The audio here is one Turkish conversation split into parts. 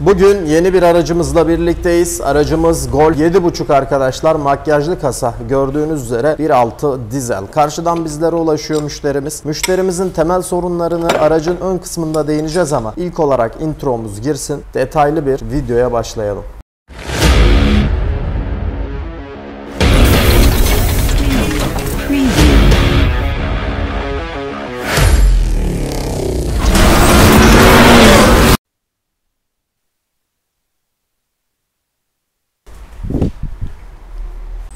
Bugün yeni bir aracımızla birlikteyiz. Aracımız Golf 7.5 arkadaşlar. Makyajlı kasa. Gördüğünüz üzere 1.6 dizel. Karşıdan bizlere ulaşıyor müşterimiz. Müşterimizin temel sorunlarını aracın ön kısmında değineceğiz ama ilk olarak intromuz girsin. Detaylı bir videoya başlayalım.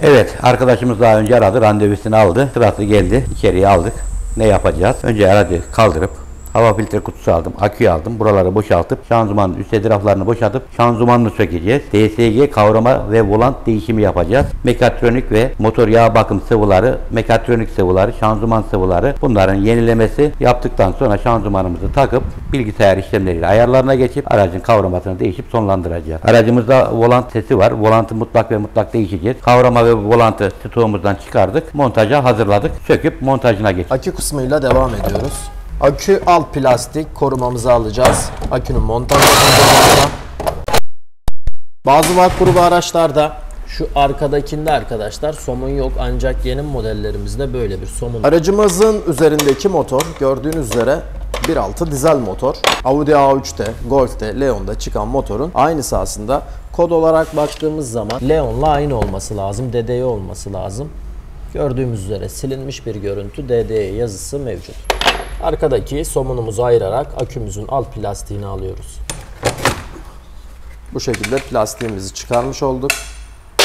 Evet, arkadaşımız daha önce aradı, randevusunu aldı. Sırası geldi, içeriye aldık. Ne yapacağız? Önce aracı kaldırıp hava filtre kutusu aldım, aküyü aldım. Buraları boşaltıp şanzımanın üst etraflarını boşaltıp şanzımanını sökeceğiz. DSG kavrama ve volant değişimi yapacağız. Mekatronik ve motor yağ bakım sıvıları, mekatronik sıvıları, şanzıman sıvıları, bunların yenilemesi yaptıktan sonra şanzımanımızı takıp bilgisayar işlemleriyle ayarlarına geçip aracın kavramasını değişip sonlandıracağız. Aracımızda volant sesi var. Volantı mutlak ve mutlak değişeceğiz. Kavrama ve volantı stoğumuzdan çıkardık. Montaja hazırladık. Söküp montajına geçtik. Akü kısmıyla devam ediyoruz. Akü alt plastik, korumamızı alacağız. Akünün montajı. Bazı VAK grubu araçlarda şu arkadakinde arkadaşlar somun yok, ancak yeni modellerimizde böyle bir somun. Aracımızın üzerindeki motor gördüğünüz üzere 1.6 dizel motor. Audi A3'te, Golf'te, Leon'da çıkan motorun aynısı aslında. Kod olarak baktığımız zaman Leon'la aynı olması lazım, DDE olması lazım. Gördüğümüz üzere silinmiş bir görüntü, DDE yazısı mevcut. Arkadaki somunumuzu ayırarak akümüzün alt plastiğini alıyoruz. Bu şekilde plastiğimizi çıkarmış olduk.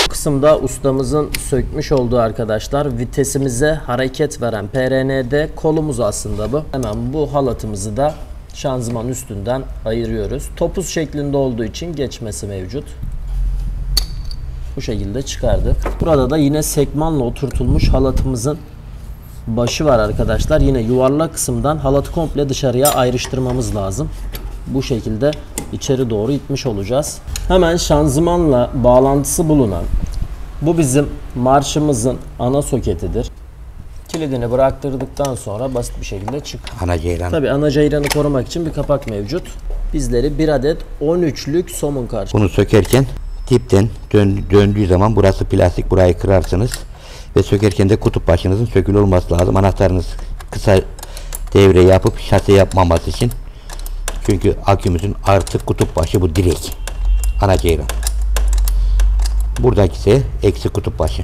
Bu kısımda ustamızın sökmüş olduğu arkadaşlar vitesimize hareket veren PRND kolumuz aslında bu. Hemen bu halatımızı da şanzıman üstünden ayırıyoruz. Topuz şeklinde olduğu için geçmesi mevcut. Bu şekilde çıkardık. Burada da yine sekmanla oturtulmuş halatımızın başı var arkadaşlar. Yine yuvarlak kısımdan halatı komple dışarıya ayrıştırmamız lazım. Bu şekilde içeri doğru itmiş olacağız. Hemen şanzımanla bağlantısı bulunan bu bizim marşımızın ana soketidir. Kilidini bıraktırdıktan sonra basit bir şekilde çık. Ana ceyran. Tabii ana ceyranı korumak için bir kapak mevcut. Bizleri bir adet 13'lük somun karşılıyor. Bunu sökerken dipten döndüğü zaman burası plastik, burayı kırarsınız. Ve sökerken de kutup başınızın sökülü olması lazım. Anahtarınız kısa devre yapıp şase yapmaması için. Çünkü akümüzün artık kutup başı bu direk. Ana ceyran. Buradaki ise eksi kutup başı.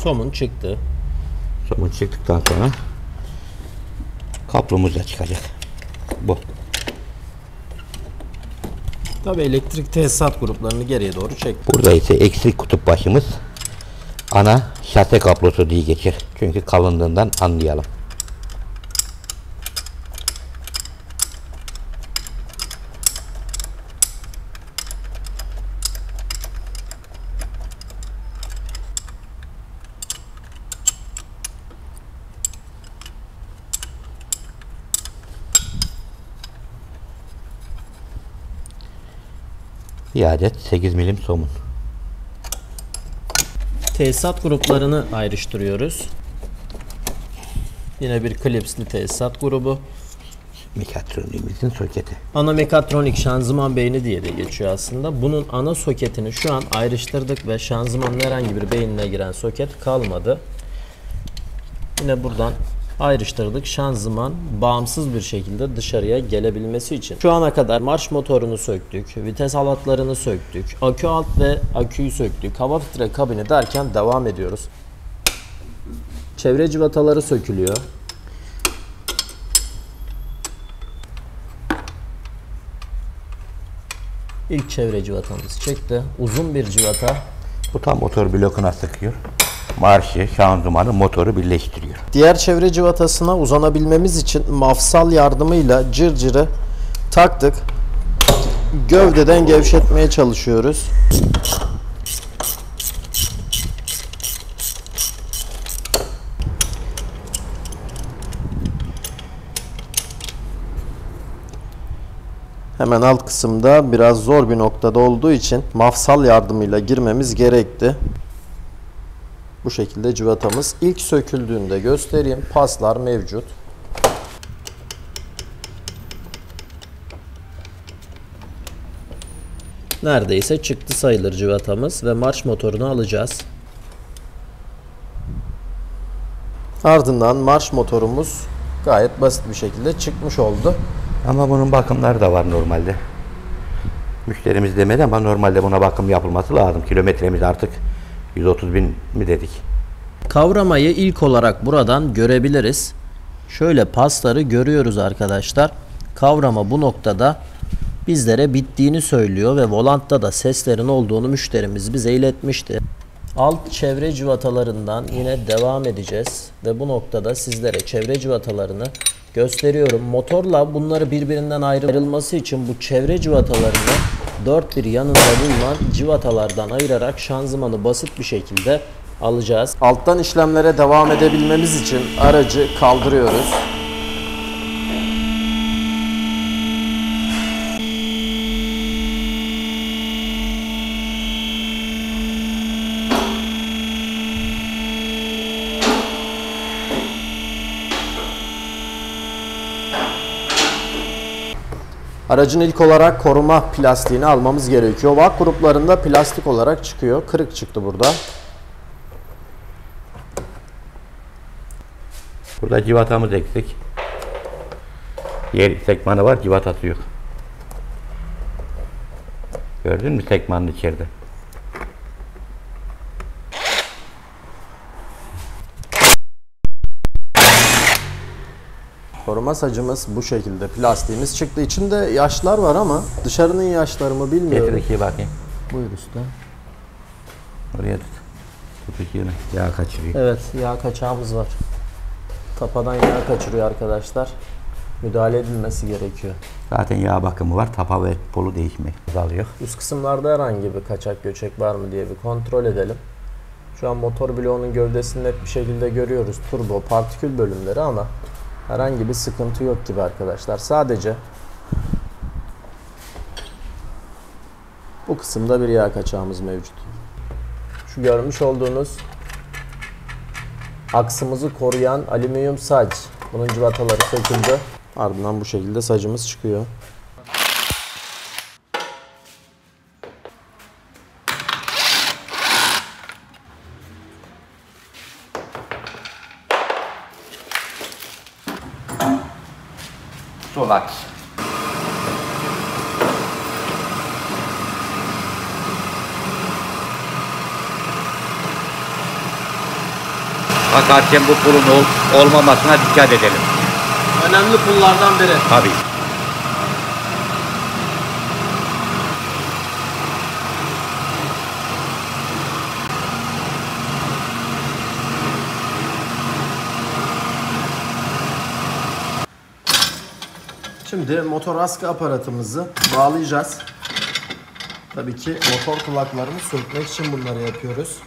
Somun çıktı. Somun çıktıktan sonra kablomuz da çıkacak. Bu. Tabii elektrik tesisat gruplarını geriye doğru çek. Burada ise eksi kutup başımız ana şase kablosu diye geçer. Çünkü kalınlığından anlayalım. Bir adet 8 milim somun. Tesisat gruplarını ayrıştırıyoruz. Yine bir klipsli tesisat grubu. Mekatroniğimizin soketi. Ana mekatronik şanzıman beyni diye de geçiyor aslında. Bunun ana soketini şu an ayrıştırdık ve şanzımanın herhangi bir beynine giren soket kalmadı. Yine buradan ayrıştırdık. Şanzıman bağımsız bir şekilde dışarıya gelebilmesi için. Şu ana kadar marş motorunu söktük, vites halatlarını söktük, akü alt ve aküyü söktük, hava filtre kabini derken devam ediyoruz. Çevre cıvataları sökülüyor. İlk çevre cıvatamız çıktı. Uzun bir cıvata. Bu tam motor blokuna sıkıyor. Marşı, şanzımanı, motoru birleştiriyor. Diğer çevre cıvatasına uzanabilmemiz için mafsal yardımıyla cırcırı taktık. Gövdeden gevşetmeye çalışıyoruz. Hemen alt kısımda biraz zor bir noktada olduğu için mafsal yardımıyla girmemiz gerekti. Bu şekilde cıvatamız ilk söküldüğünde göstereyim. Paslar mevcut. Neredeyse çıktı sayılır cıvatamız ve marş motorunu alacağız. Ardından marş motorumuz gayet basit bir şekilde çıkmış oldu. Ama bunun bakımları da var normalde. Müşterimiz demedi ama normalde buna bakım yapılması lazım. Kilometremiz artık 130 bin mi dedik. Kavramayı ilk olarak buradan görebiliriz. Şöyle pasları görüyoruz arkadaşlar. Kavrama bu noktada bizlere bittiğini söylüyor ve volantta da seslerin olduğunu müşterimiz bize iletmişti. Alt çevre cıvatalarından yine devam edeceğiz ve bu noktada sizlere çevre cıvatalarını gösteriyorum. Motorla bunları birbirinden ayrılması için bu çevre cıvatalarını dört bir yanında bulunan cıvatalardan ayırarak şanzımanı basit bir şekilde alacağız. Alttan işlemlere devam edebilmemiz için aracı kaldırıyoruz. Aracın ilk olarak koruma plastiğini almamız gerekiyor. Vak gruplarında plastik olarak çıkıyor. Kırık çıktı burada. Burada civatamız eksik. Yer sekmanı var, civatası yok. Gördün mü sekmanın içeride? Koruma sacımız bu şekilde. Plastiğimiz çıktı. İçinde yaşlar var ama dışarının yaşları mı bilmiyorum. Getir ikiye bakayım. Buyur usta. Oraya tut. Tut ikiye. Yağ kaçırıyor. Evet, yağ kaçağımız var. Tapadan yağ kaçırıyor arkadaşlar. Müdahale edilmesi gerekiyor. Zaten yağ bakımı var. Tapa ve polu değişmek alıyor. Üst kısımlarda herhangi bir kaçak göçek var mı diye bir kontrol edelim. Şu an motor bloğunun gövdesini net bir şekilde görüyoruz. Turbo, partikül bölümleri ama herhangi bir sıkıntı yok gibi arkadaşlar. Sadece bu kısımda bir yağ kaçağımız mevcut. Şu görmüş olduğunuz aksımızı koruyan alüminyum sac. Bunun cıvataları söküldü. Ardından bu şekilde sacımız çıkıyor. Sol aks. Bakarken bu pulun olmamasına dikkat edelim. Önemli pullardan biri. Tabii. Şimdi motor askı aparatımızı bağlayacağız. Tabii ki motor kulaklarını sökmek için bunları yapıyoruz.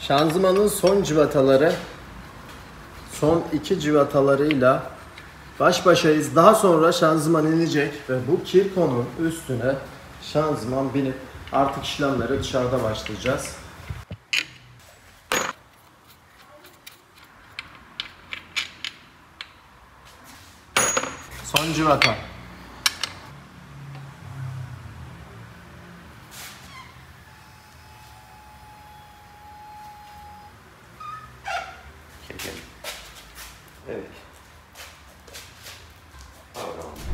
Şanzımanın son cıvataları, son iki cıvatalarıyla baş başayız. Daha sonra şanzıman inecek ve bu kirkonun üstüne şanzıman binip artık işlemlere dışarıda başlayacağız. Son cıvata. Evet.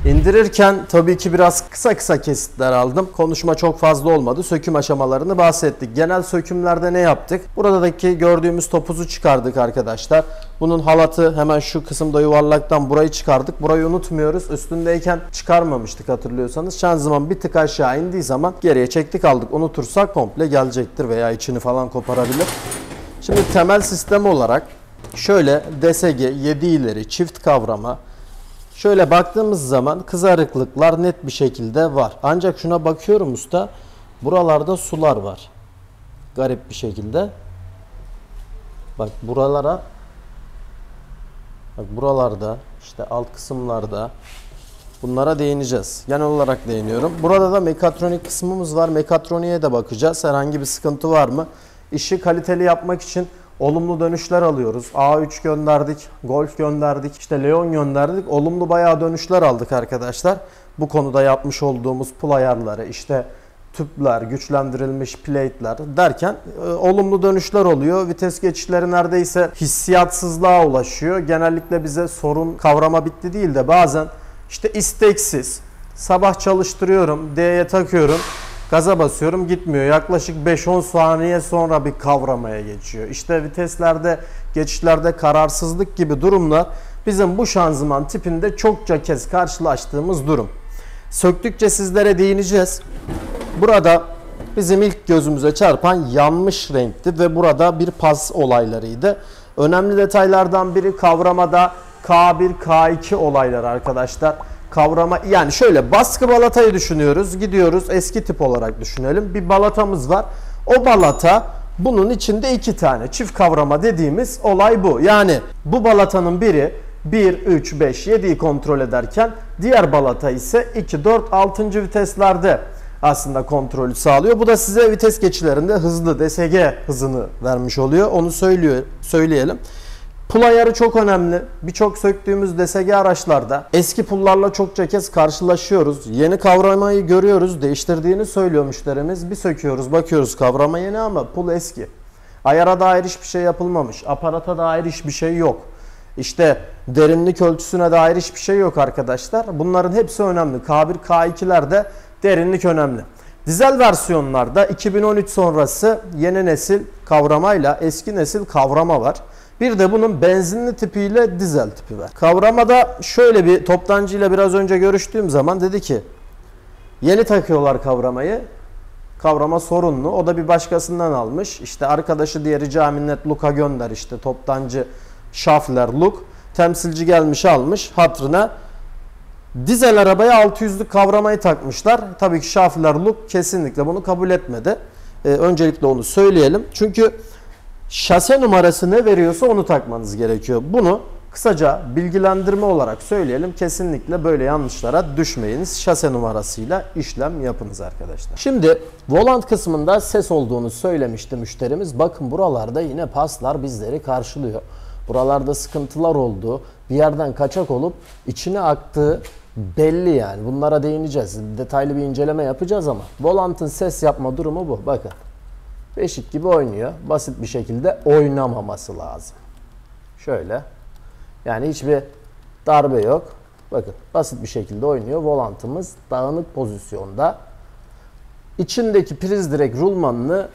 İndirirken tabii ki biraz kısa kesitler aldım. Konuşma çok fazla olmadı. Söküm aşamalarını bahsettik. Genel sökümlerde ne yaptık? Buradaki gördüğümüz topuzu çıkardık arkadaşlar. Bunun halatı hemen şu kısımda yuvarlaktan burayı çıkardık. Burayı unutmuyoruz. Üstündeyken çıkarmamıştık hatırlıyorsanız. Şanzıman bir tık aşağı indiği zaman geriye çektik aldık. Unutursak komple gelecektir veya içini falan koparabilir. Şimdi temel sistem olarak şöyle DSG 7 ileri çift kavrama. Şöyle baktığımız zaman kızarıklıklar net bir şekilde var. Ancak şuna bakıyorum usta. Buralarda sular var. Garip bir şekilde. Bak buralara. Bak buralarda işte alt kısımlarda. Bunlara değineceğiz. Genel olarak değiniyorum. Burada da mekatronik kısmımız var. Mekatroniğe de bakacağız. Herhangi bir sıkıntı var mı? İşi kaliteli yapmak için olumlu dönüşler alıyoruz. A3 gönderdik, Golf gönderdik, işte Leon gönderdik. Olumlu bayağı dönüşler aldık arkadaşlar. Bu konuda yapmış olduğumuz pul ayarları, işte tüpler, güçlendirilmiş plate'ler derken olumlu dönüşler oluyor. Vites geçişleri neredeyse hissiyatsızlığa ulaşıyor. Genellikle bize sorun kavrama bitti değil de bazen işte isteksiz sabah çalıştırıyorum, D'ye takıyorum. Gaza basıyorum gitmiyor. Yaklaşık 5-10 saniye sonra bir kavramaya geçiyor. İşte viteslerde, geçişlerde kararsızlık gibi durumlar bizim bu şanzıman tipinde çokça kez karşılaştığımız durum. Söktükçe sizlere değineceğiz. Burada bizim ilk gözümüze çarpan yanmış renkti ve burada bir pas olaylarıydı. Önemli detaylardan biri kavramada K1, K2 olayları arkadaşlar. Kavrama yani şöyle baskı balatayı düşünüyoruz. Gidiyoruz eski tip olarak düşünelim. Bir balatamız var. O balata bunun içinde 2 tane çift kavrama dediğimiz olay bu. Yani bu balatanın biri 1, 3, 5, 7'yi kontrol ederken diğer balata ise 2, 4, 6. viteslerde aslında kontrolü sağlıyor. Bu da size vites geçişlerinde hızlı DSG hızını vermiş oluyor. Onu söyleyelim. Pul ayarı çok önemli. Birçok söktüğümüz DSG araçlarda eski pullarla çokça kez karşılaşıyoruz. Yeni kavramayı görüyoruz. Değiştirdiğini söylüyor müşterimiz. Bir söküyoruz, bakıyoruz kavrama yeni ama pul eski. Ayara dair hiçbir şey yapılmamış. Aparata dair hiçbir şey yok. İşte derinlik ölçüsüne dair hiçbir şey yok arkadaşlar. Bunların hepsi önemli. K1, K2'lerde derinlik önemli. Dizel versiyonlarda 2013 sonrası yeni nesil kavramayla eski nesil kavrama var. Bir de bunun benzinli tipiyle dizel tipi var. Kavramada şöyle bir toptancıyla biraz önce görüştüğüm zaman dedi ki yeni takıyorlar kavramayı. Kavrama sorunlu. O da bir başkasından almış. İşte arkadaşı diye rica minnet Luk'a gönder işte toptancı Schaffler Luk. Temsilci gelmiş almış hatırına. Dizel arabaya 600'lük kavramayı takmışlar. Tabii ki Schaffler Luk kesinlikle bunu kabul etmedi. Öncelikle onu söyleyelim. Çünkü şase numarası ne veriyorsa onu takmanız gerekiyor. Bunu kısaca bilgilendirme olarak söyleyelim. Kesinlikle böyle yanlışlara düşmeyiniz. Şase numarasıyla işlem yapınız arkadaşlar. Şimdi volant kısmında ses olduğunu söylemişti müşterimiz. Bakın buralarda yine paslar bizleri karşılıyor. Buralarda sıkıntılar oldu. Bir yerden kaçak olup içine aktığı belli yani. Bunlara değineceğiz. Detaylı bir inceleme yapacağız ama volantın ses yapma durumu bu. Bakın. Beşik gibi oynuyor. Basit bir şekilde oynamaması lazım. Şöyle. Yani hiçbir darbe yok. Bakın basit bir şekilde oynuyor. Volantımız dağınık pozisyonda. İçindeki priz direk rulmanını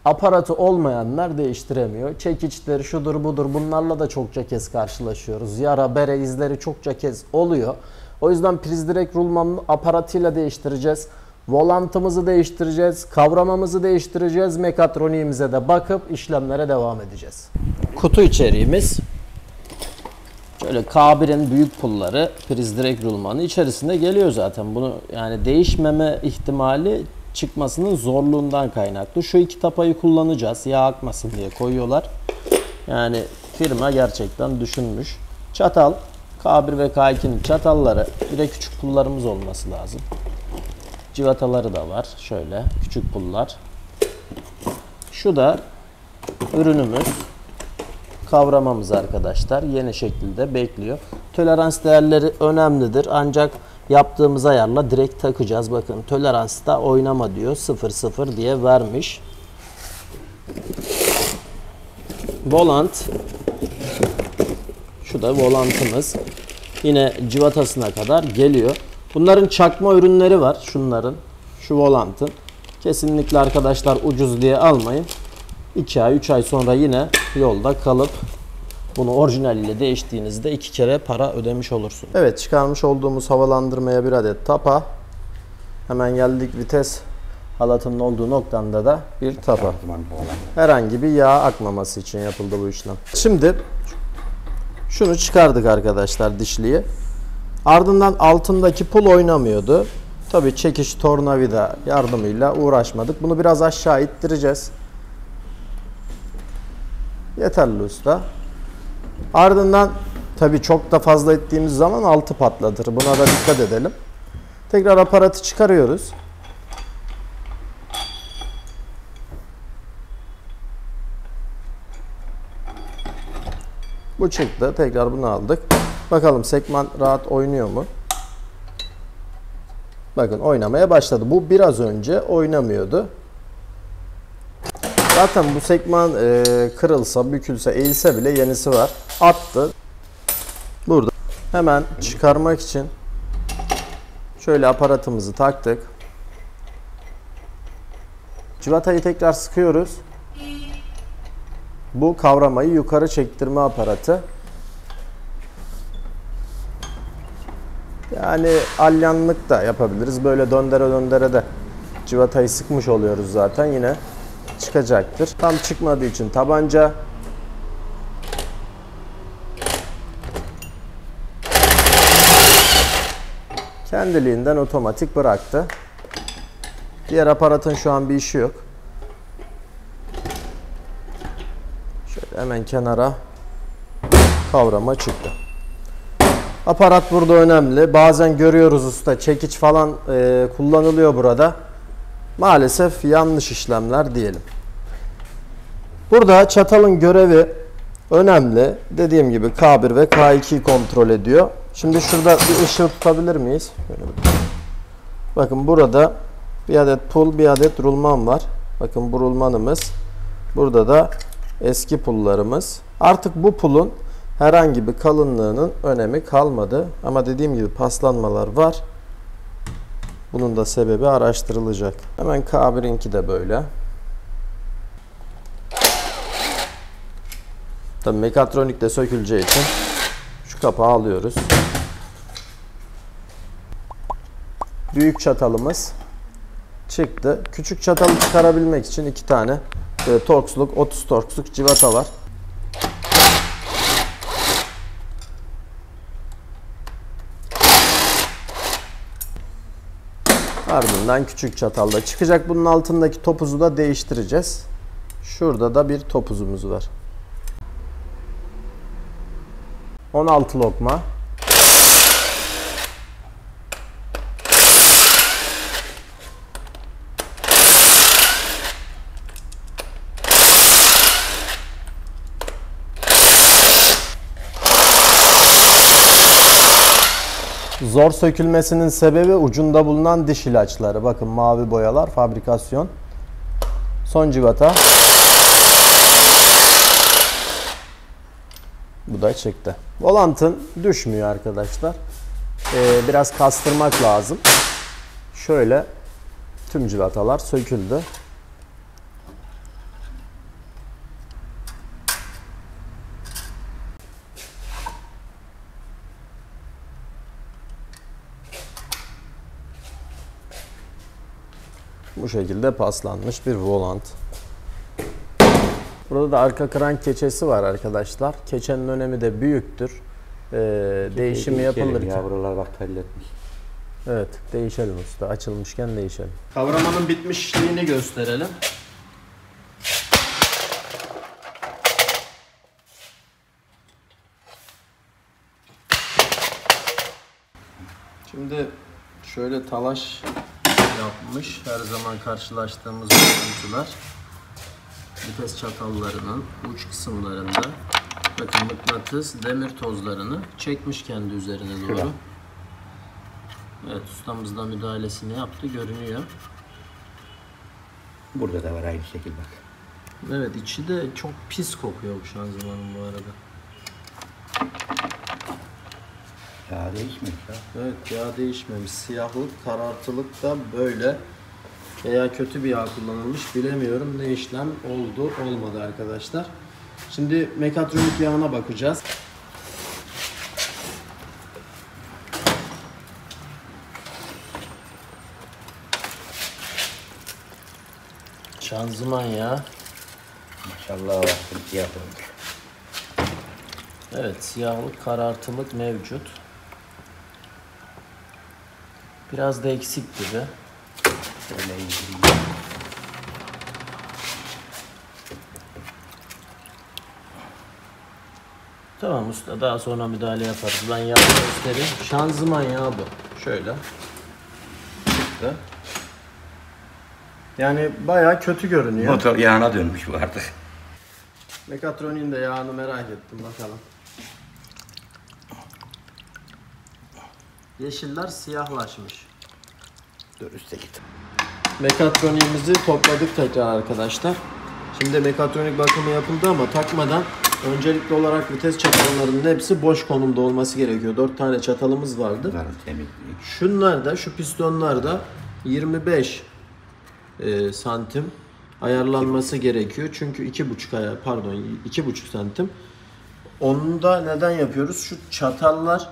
aparatı olmayanlar değiştiremiyor. Çekiçleri şudur budur bunlarla da çokça kez karşılaşıyoruz. Yara, bere izleri çokça kez oluyor. O yüzden priz direk rulmanını aparatıyla değiştireceğiz. Volantımızı değiştireceğiz, kavramamızı değiştireceğiz, mekatroniğimize de bakıp işlemlere devam edeceğiz. Kutu içeriğimiz şöyle K1'in büyük pulları, priz direk rulmanı içerisinde geliyor zaten. Bunu yani değişmeme ihtimali çıkmasının zorluğundan kaynaklı. Şu iki tapayı kullanacağız, yağ akmasın diye koyuyorlar. Yani firma gerçekten düşünmüş. Çatal, K1 ve K2'nin çatalları, bir de küçük pullarımız olması lazım. Civataları da var. Şöyle küçük pullar. Şu da ürünümüz. Kavramamız arkadaşlar. Yeni şekilde bekliyor. Tolerans değerleri önemlidir. Ancak yaptığımız ayarla direkt takacağız. Bakın toleransta oynama diyor. 0,0 diye vermiş. Volant Şu da volantımız. Yine civatasına kadar geliyor. Bunların çakma ürünleri var. Şunların. Şu volantın. Kesinlikle arkadaşlar ucuz diye almayın. 2 ay 3 ay sonra yine yolda kalıp bunu orijinaliyle değiştiğinizde 2 kere para ödemiş olursun. Evet, çıkarmış olduğumuz havalandırmaya bir adet tapa. Hemen geldik vites halatının olduğu noktada da bir tapa. Herhangi bir yağ akmaması için yapıldı bu işlem. Şimdi şunu çıkardık arkadaşlar, dişliyi. Ardından altındaki pul oynamıyordu. Tabii çekiş tornavida yardımıyla uğraşmadık. Bunu biraz aşağı ittireceğiz. Yeterli usta. Ardından tabii çok da fazla ittiğimiz zaman altı patlatır. Buna da dikkat edelim. Tekrar aparatı çıkarıyoruz. Bu çıktı. Tekrar bunu aldık. Bakalım sekman rahat oynuyor mu? Bakın oynamaya başladı. Bu biraz önce oynamıyordu. Zaten bu sekman kırılsa, bükülse, eğilse bile yenisi var. Attı. Burada. Hemen çıkarmak için şöyle aparatımızı taktık. Civatayı tekrar sıkıyoruz. Bu kavramayı yukarı çektirme aparatı. Yani alyanlık da yapabiliriz. Böyle döndere döndere de civatayı sıkmış oluyoruz zaten. Yine çıkacaktır. Tam çıkmadığı için tabanca. Kendiliğinden otomatik bıraktı. Diğer aparatın şu an bir işi yok. Şöyle hemen kenara kavrama çıktı. Aparat burada önemli. Bazen görüyoruz usta, çekiç falan kullanılıyor burada. Maalesef yanlış işlemler diyelim. Burada çatalın görevi önemli. Dediğim gibi K1 ve K2'yi kontrol ediyor. Şimdi şurada bir ışığı tutabilir miyiz? Bakın burada bir adet pul, bir adet rulman var. Bakın bu rulmanımız. Burada da eski pullarımız. Artık bu pulun herhangi bir kalınlığının önemi kalmadı. Ama dediğim gibi paslanmalar var. Bunun da sebebi araştırılacak. Hemen K1'inki de böyle. Tabii mekatronik de söküleceği için şu kapağı alıyoruz. Büyük çatalımız çıktı. Küçük çatalı çıkarabilmek için 2 tane torksluk, 30 torksluk civata var. Ardından küçük çatalda çıkacak. Bunun altındaki topuzu da değiştireceğiz. Şurada da bir topuzumuz var. 16 lokma. Zor sökülmesinin sebebi ucunda bulunan diş ilaçları. Bakın mavi boyalar, fabrikasyon. Son civata. Bu da çıktı. Volantın düşmüyor arkadaşlar. Biraz kastırmak lazım. Şöyle tüm civatalar söküldü. Bu şekilde paslanmış bir volant. Burada da arka krank keçesi var arkadaşlar. Keçenin önemi de büyüktür. Değişimi yapılırken. Ya buralar bak terletmiş. Evet, değişelim usta. Açılmışken değişelim. Kavramanın bitmişliğini gösterelim. Şimdi şöyle talaş yapmış. Her zaman karşılaştığımız görüntüler. Vites çatallarının uç kısımlarında bakın mıknatıs demir tozlarını çekmiş kendi üzerine doğru. Evet, ustamız da müdahalesini yaptı, görünüyor. Burada da var aynı şekilde bak. Evet, içi de çok pis kokuyor bu şanzımanın bu arada. Yağ değişmiş ya. Evet, yağ değişmemiş. Siyahlık, karartılık da böyle. Veya kötü bir yağ kullanılmış, bilemiyorum ne işlem oldu olmadı arkadaşlar. Şimdi mekatronik yağına bakacağız. Şanzıman yağı. Maşallah baktım siyah olmuş. Evet, siyahlık, karartılık mevcut. Biraz da eksik gibi. Şöyle indireyim. Tamam usta, daha sonra müdahale yaparız. Ben yağı göstereyim. Şanzıman yağı bu. Şöyle. Çıktı. Yani bayağı kötü görünüyor. Motor yağına dönmüş bu artık. Mekatronik'in de yağını merak ettim, bakalım. Yeşiller siyahlaşmış. Dur üstte git. Mekatroniğimizi topladık tekrar arkadaşlar. Şimdi mekatronik bakımı yapıldı ama takmadan öncelikli olarak vites çatallarının hepsi boş konumda olması gerekiyor. 4 tane çatalımız vardı. Bunların temizliği. Şunlar da, şu pistonlar da 25 santim ayarlanması gerekiyor. Çünkü 2,5 santim. Onu da neden yapıyoruz? Şu çatallar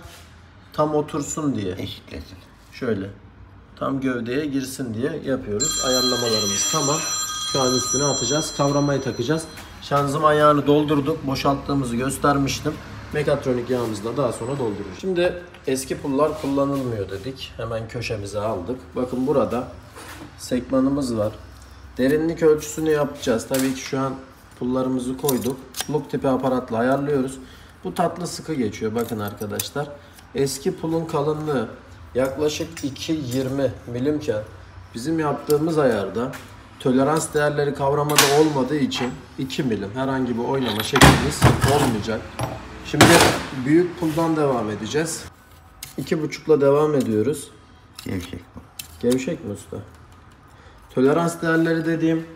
tam otursun diye. Eşitlesin. Şöyle tam gövdeye girsin diye yapıyoruz. Ayarlamalarımız tamam. Şu an üstüne atacağız. Kavramayı takacağız. Şanzıman yağını doldurduk. Boşalttığımızı göstermiştim. Mekatronik yağımızı da daha sonra doldururuz. Şimdi eski pullar kullanılmıyor dedik. Hemen köşemize aldık. Bakın burada sekmanımız var. Derinlik ölçüsünü yapacağız. Tabii ki şu an pullarımızı koyduk. Plug tipi aparatla ayarlıyoruz. Bu tatlı sıkı geçiyor. Bakın arkadaşlar. Eski pulun kalınlığı yaklaşık 2,20 milimken bizim yaptığımız ayarda tolerans değerleri kavramada olmadığı için 2 milim herhangi bir oynama şeklimiz olmayacak. Şimdi büyük puldan devam edeceğiz. 2,5'la devam ediyoruz. Gevşek bu. Gevşek mi usta? Tolerans değerleri dediğim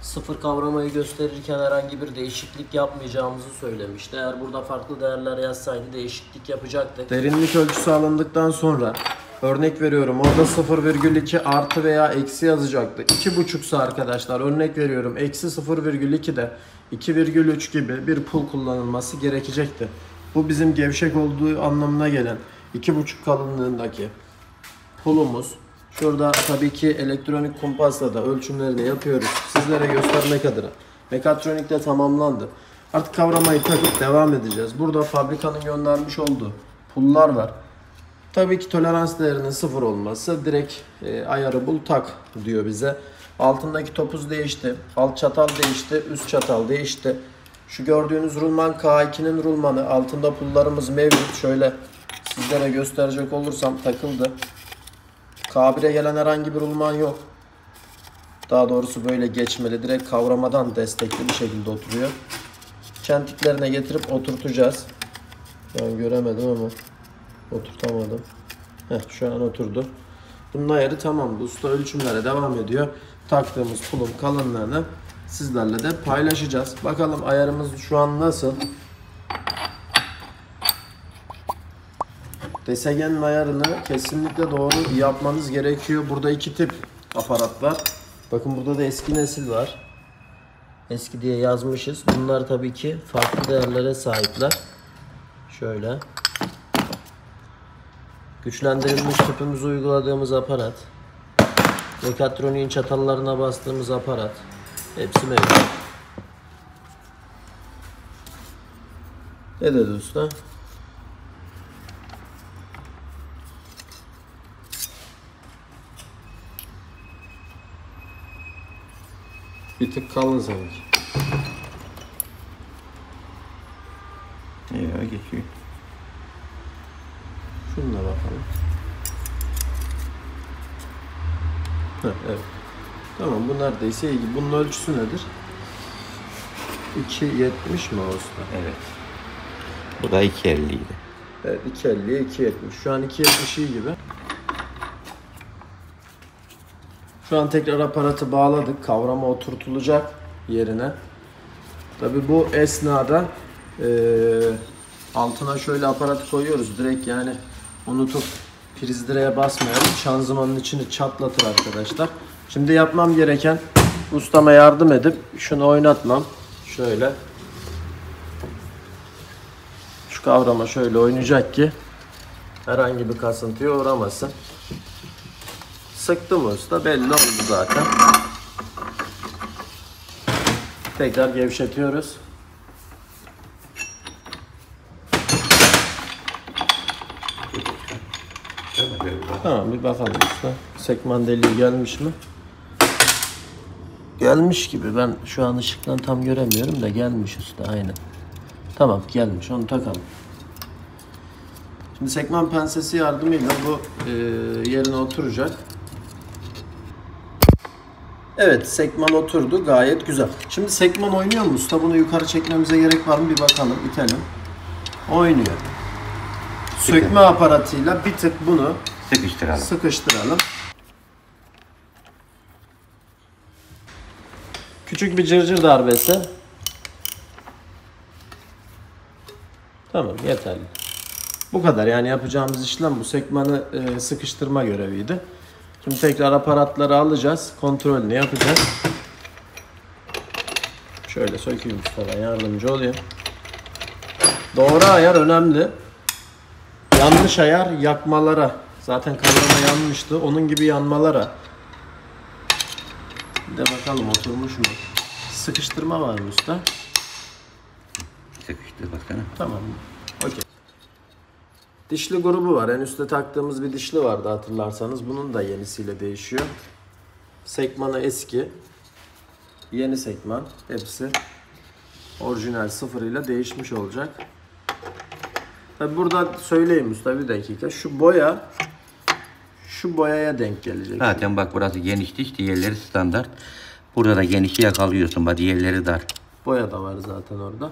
sıfır kavramayı gösterirken herhangi bir değişiklik yapmayacağımızı söylemişti. Eğer burada farklı değerler yazsaydı değişiklik yapacaktık. Derinlik ölçüsü alındıktan sonra örnek veriyorum, orada 0,2 artı veya eksi yazacaktı. 2,5 ise arkadaşlar örnek veriyorum eksi 0,2'de 2,3 gibi bir pul kullanılması gerekecekti. Bu bizim gevşek olduğu anlamına gelen 2,5 kalınlığındaki pulumuz. Şurada tabii ki elektronik kumpasla da ölçümlerini yapıyoruz. Sizlere göstermek adına. Mekatronik de tamamlandı. Artık kavramayı takıp devam edeceğiz. Burada fabrikanın göndermiş olduğu pullar var. Tabii ki tolerans değerinin 0 olması direkt ayarı bul tak diyor bize. Altındaki topuz değişti. Alt çatal değişti. Üst çatal değişti. Şu gördüğünüz rulman K2'nin rulmanı. Altında pullarımız mevcut. Şöyle sizlere gösterecek olursam takıldı. K1'e gelen herhangi bir rulman yok. Daha doğrusu böyle geçmeli. Direkt kavramadan destekli bir şekilde oturuyor. Çentiklerine getirip oturtacağız. Ben göremedim ama oturtamadım. Şu an oturdu. Bunun ayarı tamam. Usta ölçümlere devam ediyor. Taktığımız pulun kalınlığını sizlerle de paylaşacağız. Bakalım ayarımız şu an nasıl? Desegenin ayarını kesinlikle doğru yapmanız gerekiyor. Burada iki tip aparat var. Bakın burada da eski nesil var. Eski diye yazmışız. Bunlar tabii ki farklı değerlere sahipler. Şöyle. Güçlendirilmiş tüpümüzü uyguladığımız aparat. Mekatroniğin çatallarına bastığımız aparat. Hepsi mevcut. Ne dedi usta? Bir tık kalın sanki. Ya geçiyor. Şununla bakalım. Evet. Tamam, bu neredeyse iyi. Bunun ölçüsü nedir? 2.70 mi o usta? Evet. Bu da 2.50 idi. Evet, 2.50'ye 2.70. Şu an 2.70 iyi gibi. Şu an tekrar aparatı bağladık. Kavrama oturtulacak yerine. Tabi bu esnada Altına şöyle aparatı koyuyoruz. Direkt yani unutup priz direğe basmayalım. Şanzımanın içini çatlatır arkadaşlar. Şimdi yapmam gereken ustama yardım edip şunu oynatmam. Şöyle. Şu kavrama şöyle oynayacak ki herhangi bir kasıntıya uğramasın. Sıktım usta, belli oldu zaten. Tekrar gevşetiyoruz. Tamam, bir bakalım usta. Sekman deliği gelmiş mi? Gelmiş gibi. Ben şu an ışıktan tam göremiyorum da gelmiş usta, aynen. Tamam, gelmiş. Onu takalım. Şimdi sekman pensesi yardımıyla bu yerine oturacak. Evet, sekman oturdu. Gayet güzel. Şimdi sekman oynuyor mu usta? Bunu yukarı çekmemize gerek var mı? Bir bakalım. İtelim. Oynuyor. Sökme aparatıyla bir tık bunu sıkıştıralım. Küçük bir cırcır darbesi. Tamam, yeterli. Bu kadar, yani yapacağımız işlem bu. Sekmanı sıkıştırma göreviydi. Şimdi tekrar aparatları alacağız. Kontrolünü yapacağız. Şöyle sökeyim usta, yardımcı olayım. Doğru ayar önemli. Yanlış ayar yakmalara. Zaten kavrama yanmıştı. Onun gibi yanmalara. Bir de bakalım oturmuş mu? Sıkıştırma var mı usta? Sıkıştır baksana. Tamam. Okey. Dişli grubu var. En üstte taktığımız bir dişli vardı hatırlarsanız. Bunun da yenisiyle değişiyor. Sekmanı eski. Yeni sekman. Hepsi orijinal sıfırıyla değişmiş olacak. Tabi burada söyleyeyim usta, bir dakika. Şu boyaya denk gelecek. Zaten bak burası geniş diş, diğerleri standart. Burada da genişi yakalıyorsun. Bak diğerleri dar. Boya da var zaten orada.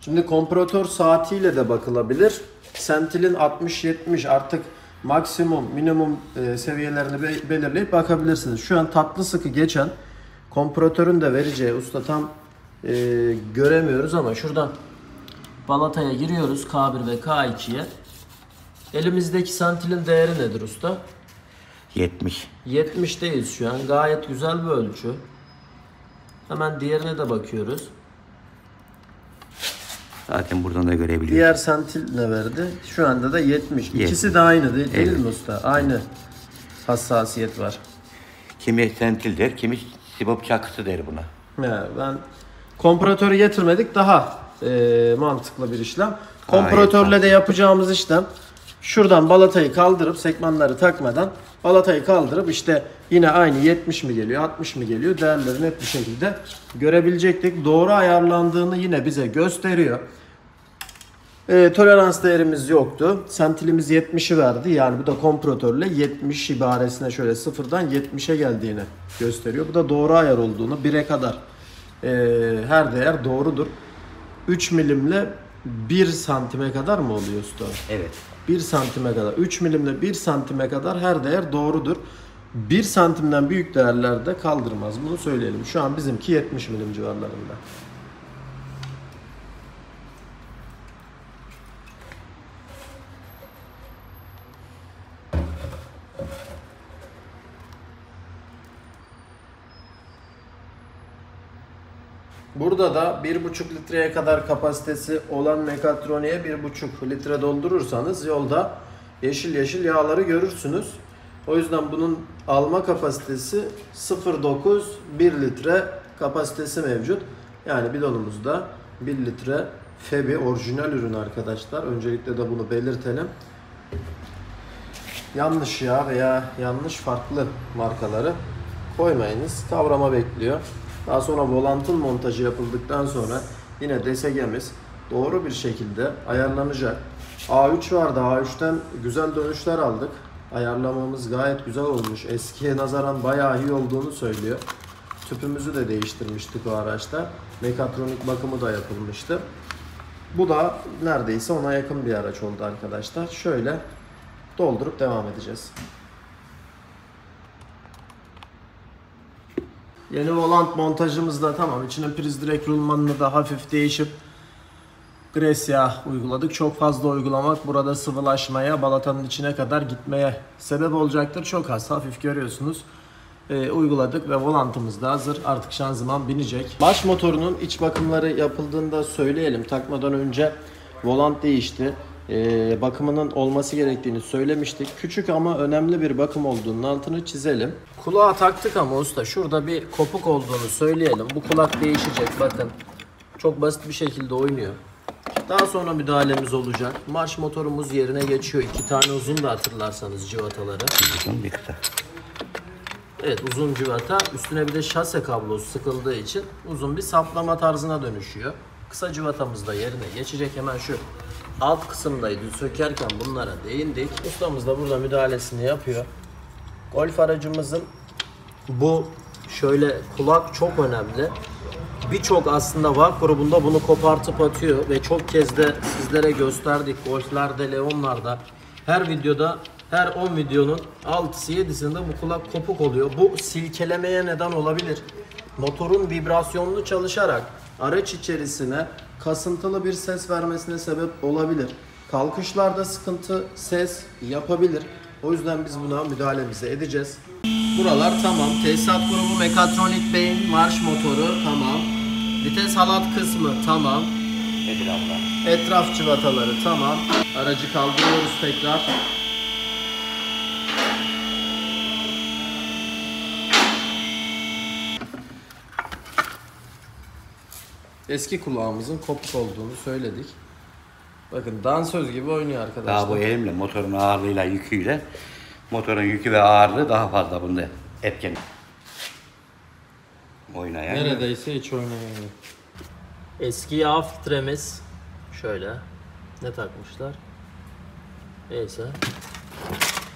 Şimdi kompresör saatiyle de bakılabilir. Sentil'in 60-70 artık maksimum, minimum seviyelerini belirleyip bakabilirsiniz. Şu an tatlı sıkı geçen kompresörün de vereceği usta tam göremiyoruz ama şuradan balataya giriyoruz K1 ve K2'ye. Elimizdeki sentilin değeri nedir usta? 70. 70'deyiz şu an. Gayet güzel bir ölçü. Hemen diğerine de bakıyoruz. Zaten buradan da görebiliyoruz. Diğer sentil ne verdi? Şu anda da 70. İkisi de aynı değil mi usta? Aynı hassasiyet var. Kimi sentil der, kimi sibop çakısı der buna. Ben kompresörü getirmedik, daha mantıklı bir işlem. Kompresörle de yapacağımız işlem şuradan balatayı kaldırıp sekmanları takmadan balatayı kaldırıp işte yine aynı 70 mi geliyor 60 mı geliyor değerleri net bir şekilde görebilecektik. Doğru ayarlandığını yine bize gösteriyor. Tolerans değerimiz yoktu. Sentilimiz 70'i verdi. Yani bu da kompresörle 70 ibaresine şöyle sıfırdan 70'e geldiğini gösteriyor. Bu da doğru ayar olduğunu, 1'e kadar her değer doğrudur. 3 milimle 1 santime kadar mı oluyor usta? Evet. 1 santime kadar. 3 milimle 1 santime kadar her değer doğrudur. 1 santimden büyük değerlerde kaldırmaz. Bunu söyleyelim. Şu an bizimki 70 milim civarlarında. Burada da 1,5 litreye kadar kapasitesi olan mekatroniğe 1,5 litre doldurursanız yolda yeşil yeşil yağları görürsünüz. O yüzden bunun alma kapasitesi 0,9 1 litre kapasitesi mevcut. Yani bidonumuzda 1 litre Febi orijinal ürün arkadaşlar. Öncelikle de bunu belirtelim. Yanlış yağ veya yanlış farklı markaları koymayınız. Kavrama bekliyor. Daha sonra volantın montajı yapıldıktan sonra yine DSG'miz doğru bir şekilde ayarlanacak. A3 vardı. A3'ten güzel dönüşler aldık. Ayarlamamız gayet güzel olmuş. Eskiye nazaran bayağı iyi olduğunu söylüyor. Tüpümüzü de değiştirmiştik o araçta. Mekatronik bakımı da yapılmıştı. Bu da neredeyse ona yakın bir araç oldu arkadaşlar. Şöyle doldurup devam edeceğiz. Yeni volant montajımız da tamam. İçine priz direk rulmanını da hafif değişip Gres yağı uyguladık. Çok fazla uygulamak burada sıvılaşmaya, balatanın içine kadar gitmeye sebep olacaktır. Çok az, hafif görüyorsunuz. Uyguladık ve volantımız da hazır. Artık şanzıman binecek. Baş motorunun iç bakımları yapıldığında söyleyelim. Takmadan önce volant değişti. Bakımının olması gerektiğini söylemiştik. Küçük ama önemli bir bakım olduğunun altını çizelim. Kulağa taktık ama usta şurada bir kopuk olduğunu söyleyelim. Bu kulak değişecek, bakın. Çok basit bir şekilde oynuyor. Daha sonra müdahalemiz olacak. Marş motorumuz yerine geçiyor. 2 tane uzun da hatırlarsanız civataları. Bir kısa. Evet, uzun civata. Üstüne bir de şase kablosu sıkıldığı için uzun bir saplama tarzına dönüşüyor. Kısa civatamız da yerine geçecek. Hemen şu alt kısımdaydı. Sökerken bunlara değindik. Ustamız da burada müdahalesini yapıyor. Golf aracımızın bu şöyle kulak çok önemli. Birçok aslında VAK grubunda bunu kopartıp atıyor ve çok kez de sizlere gösterdik. Golf'lerde, Leon'larda, her videoda, her 10 videonun 6'sı 7'sinde bu kulak kopuk oluyor. Bu silkelemeye neden olabilir. Motorun vibrasyonlu çalışarak araç içerisine kasıntılı bir ses vermesine sebep olabilir. Kalkışlarda sıkıntı, ses yapabilir. O yüzden biz buna müdahalemizi edeceğiz. Buralar tamam. Tesisat grubu mekatronik beyin, marş motoru tamam. Vites halat kısmı tamam. Etraf cıvataları tamam. Aracı kaldırıyoruz tekrar. Eski kulağımızın kopuk olduğunu söyledik. Bakın dansöz gibi oynuyor arkadaşlar. Daha bu elimle motorun ağırlığıyla yüküyle motorun yükü ve ağırlığı daha fazla bunda etken. Oynayan. Neredeyse hiç oynayamıyor. Eski yağ filtremiz şöyle. Ne takmışlar? Neyse.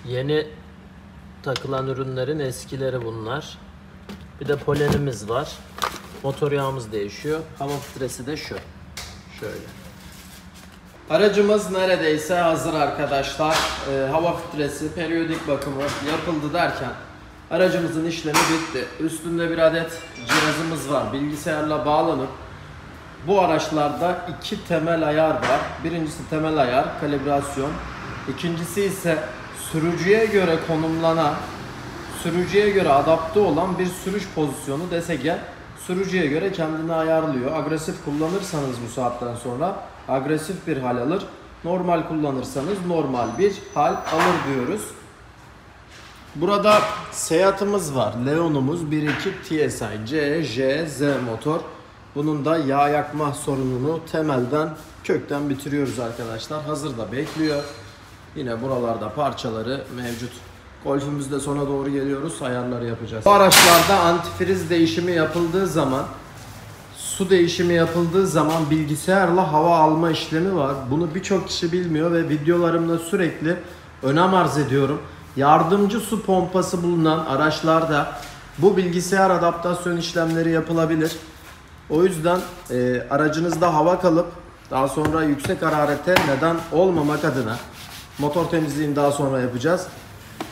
Yeni takılan ürünlerin eskileri bunlar. Bir de polenimiz var. Motor yağımız değişiyor. Hava filtresi de şu. Şöyle. Aracımız neredeyse hazır arkadaşlar. Hava filtresi, periyodik bakımı yapıldı derken aracımızın işlemi bitti. Üstünde bir adet cihazımız var. Bilgisayarla bağlanıp bu araçlarda 2 temel ayar var. Birincisi temel ayar, kalibrasyon. İkincisi ise sürücüye göre konumlanan, sürücüye göre adapte olan bir sürüş pozisyonu DSG. Sürücüye göre kendini ayarlıyor. Agresif kullanırsanız bu saatten sonra agresif bir hal alır. Normal kullanırsanız normal bir hal alır diyoruz. Burada Seat'ımız var. Leon'umuz 1.2 TSI C, J, Z motor. Bunun da yağ yakma sorununu temelden, kökten bitiriyoruz arkadaşlar. Hazırda bekliyor. Yine buralarda parçaları mevcut. Golf'ümüzde sona doğru geliyoruz. Ayarları yapacağız. Bu araçlarda antifriz değişimi yapıldığı zaman, su değişimi yapıldığı zaman bilgisayarla hava alma işlemi var. Bunu birçok kişi bilmiyor ve videolarımda sürekli önem arz ediyorum. Yardımcı su pompası bulunan araçlarda bu bilgisayar adaptasyon işlemleri yapılabilir. O yüzden aracınızda hava kalıp daha sonra yüksek hararete neden olmamak adına motor temizliğini daha sonra yapacağız.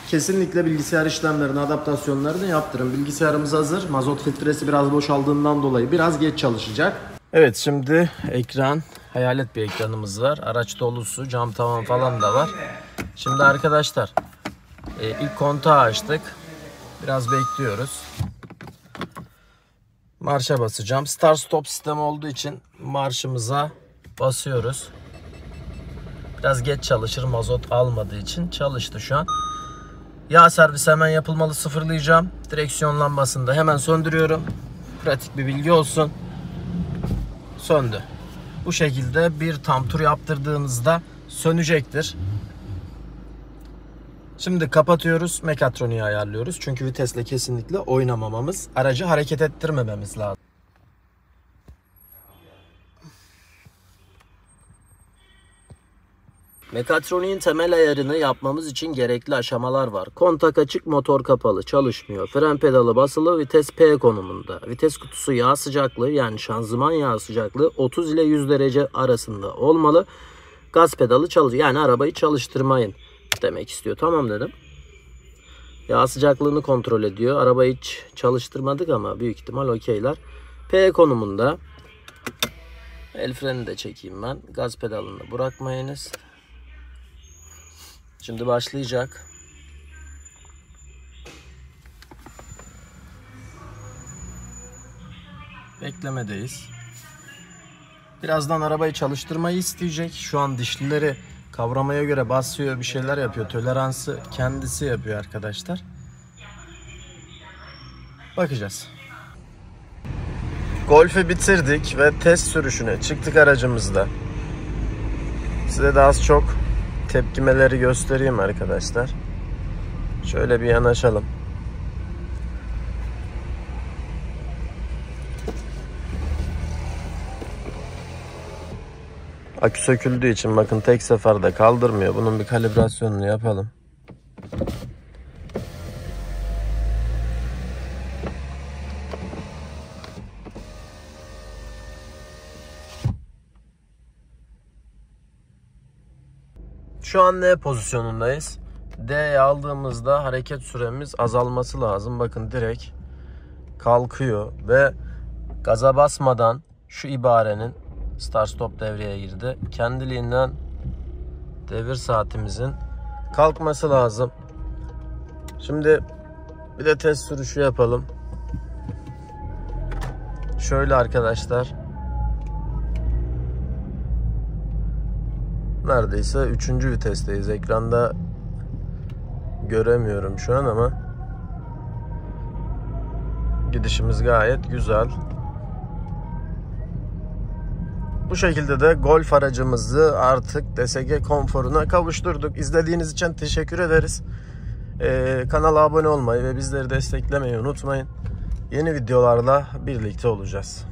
Kesinlikle bilgisayar işlemlerini, adaptasyonlarını yaptırın. Bilgisayarımız hazır. Mazot filtresi biraz boşaldığından dolayı biraz geç çalışacak. Evet, şimdi ekran, hayalet bir ekranımız var. Araç dolusu, cam tavan falan da var. Şimdi arkadaşlar ilk kontağı açtık. Biraz bekliyoruz. Marşa basacağım. Start stop sistemi olduğu için marşımıza basıyoruz. Biraz geç çalışır, mazot almadığı için. Çalıştı şu an. Yağ servisi hemen yapılmalı, sıfırlayacağım. Direksiyon lambasını da hemen söndürüyorum. Pratik bir bilgi olsun. Söndü. Bu şekilde bir tam tur yaptırdığınızda sönecektir. Şimdi kapatıyoruz. Mekatroniği ayarlıyoruz. Çünkü vitesle kesinlikle oynamamamız, aracı hareket ettirmememiz lazım. Mekatroniğin temel ayarını yapmamız için gerekli aşamalar var. Kontak açık, motor kapalı, çalışmıyor. Fren pedalı basılı, vites P konumunda. Vites kutusu yağ sıcaklığı, yani şanzıman yağ sıcaklığı 30 ile 100 derece arasında olmalı. Gaz pedalı çalışıyor. Yani arabayı çalıştırmayın demek istiyor. Tamam dedim. Yağ sıcaklığını kontrol ediyor. Arabayı hiç çalıştırmadık ama büyük ihtimal okeyler. P konumunda. El freni de çekeyim ben. Gaz pedalını da bırakmayınız. Şimdi başlayacak. Beklemedeyiz. Birazdan arabayı çalıştırmayı isteyecek. Şu an dişlileri kavramaya göre basıyor, bir şeyler yapıyor. Toleransı kendisi yapıyor arkadaşlar. Bakacağız. Golf'ü bitirdik ve test sürüşüne çıktık aracımızda. Size de az çok tepkimeleri göstereyim arkadaşlar. Şöyle bir yanaşalım. Akü söküldüğü için bakın tek seferde kaldırmıyor. Bunun bir kalibrasyonunu yapalım. Şu an N pozisyonundayız. D'ye aldığımızda hareket süremiz azalması lazım. Bakın direkt kalkıyor ve gaza basmadan şu ibarenin start stop devreye girdi. Kendiliğinden devir saatimizin kalkması lazım. Şimdi bir de test sürüşü yapalım. Şöyle arkadaşlar. Neredeyse 3. vitesteyiz. Ekranda göremiyorum şu an ama gidişimiz gayet güzel. Bu şekilde de Golf aracımızı artık DSG konforuna kavuşturduk. İzlediğiniz için teşekkür ederiz. Kanala abone olmayı ve bizleri desteklemeyi unutmayın. Yeni videolarla birlikte olacağız.